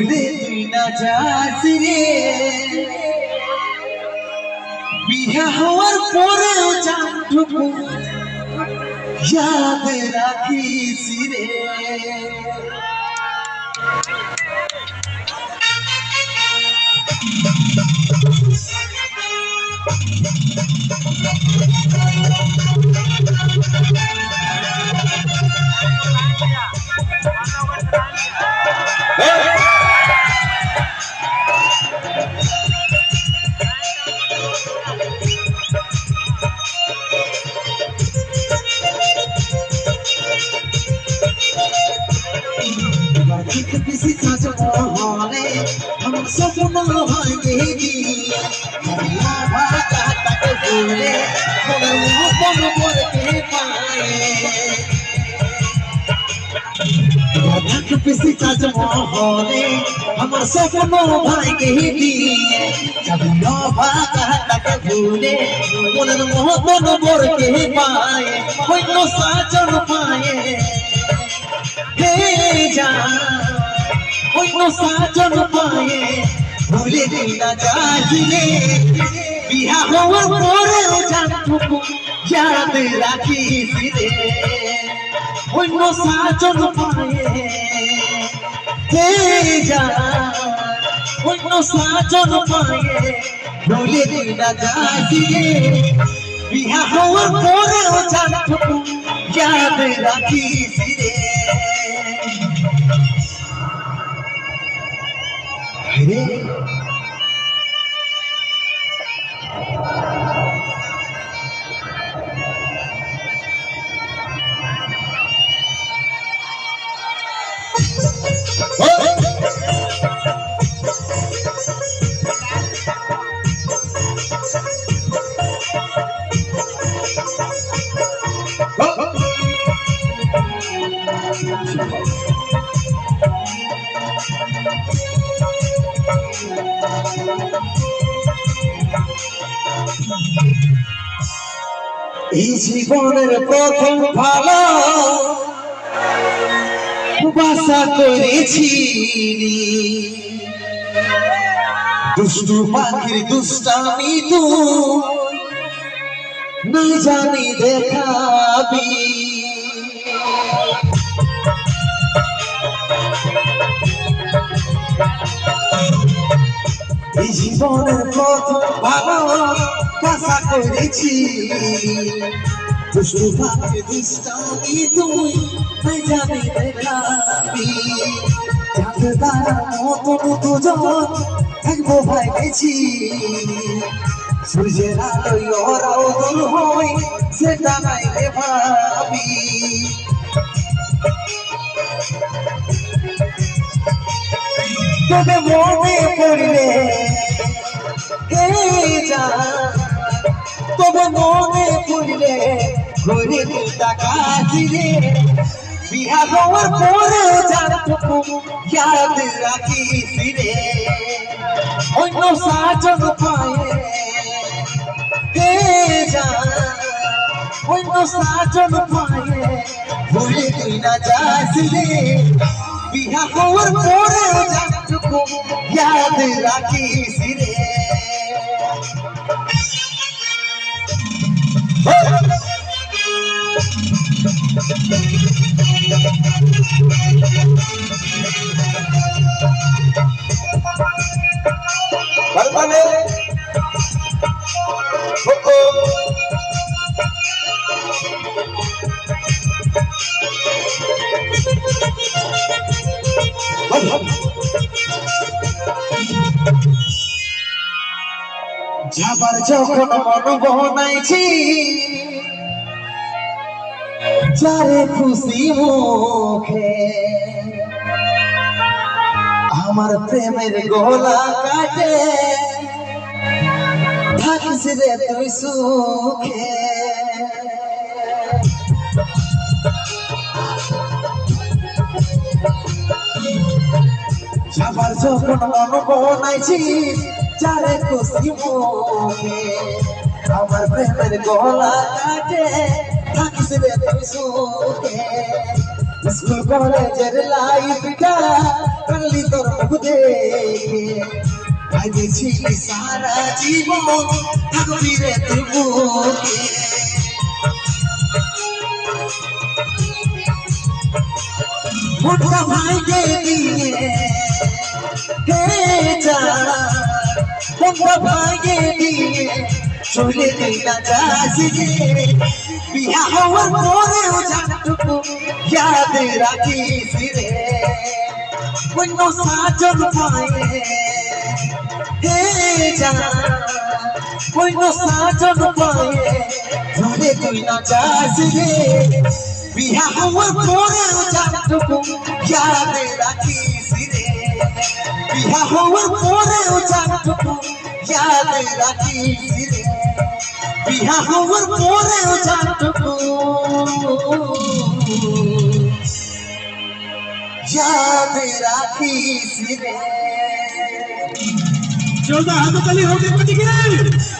ভুলে তুই না যাস রে বিয়া হওয়ার পরেও জানটুকু याद राखिस रे किसी साज मोहने हम सपनों भागेगी दुनिया भागा तक बोले मोर मोहब्बत मोर के पाए किसी साज मोहने हम सपनों भागेगी दुनिया भागा तक बोले मोर मोहब्बत मोर के पाए कोई नो साजन पाए हे जा कोई नो साजन पाए भूले ना जास रे बिहा होवर परे जानटुकु याद राखिस रे कोई नो साजन पाए हे जा कोई नो साजन पाए भूले ना जास रे बिहा होवर परे जानटुकु याद राखिस रे এই জীবনের প্রথম ভালো বাসা করেছি দুষ্টু পাখির দুষ্টামি তু না জানি দেখাবি এই জীবনের প্রথম ভালো বাসা করেছি দুষ্টু পাখির দুষ্টামি তুই না জানি দেখাবি যাকে তারা মতন দুজন থাকবো ভাই গেছি সূর্যের আলোয় ওরাও দূর হই সেটা নাই রে ভাবি তোকে মনে পড়লে যা তোকে মনে পড়লে ঘুরে তাকাছি রে বিহা হওয়ার পরে জানটুকু ইয়াদ রাখিস রে অন্য সাজন পায়ে যা অন্য সাজন পায়ে ভুলে তুই না যাস রে বিহা হওয়ার পরে জানটুকু ইয়াদ রাখিস রে Balbane Boko যাবার যখন মন বনাইছি যারে খুশি মুখে আমার প্রেমের গলা কাটে থাকিস রে তুই সুখে যাবার যখন মন বনাইছি যারে খুশি মুখে আমার প্রেমের গলা কাটে থাকিস রে তুই সুখে স্কুল কলেজের লাইফটা কালি তোর মুখ দেখে ভাবেছিলি সারা জীবন থাকবি রে তুই বুকে মুঠা ভাইকে দিয়ে হে যা মুঠা ভাইকে দিয়ে চলে দিনা যাসিরে বিয়া হওয়ার পরেও জানটুকু याद রাখিস রে কোন সাজন পায়ে হে যা কোন সাজন পায়ে চলে দিনা যাসিরে বিয়া হওয়ার পরেও জানটুকু याद রাখিস রে বিয়া হওয়ার পরেও জানটুকু याद রাখিস রে বিয়া হওয়ার পরেও জানটুকু याद राखीस रे जोरदार हाथ ताली हो गई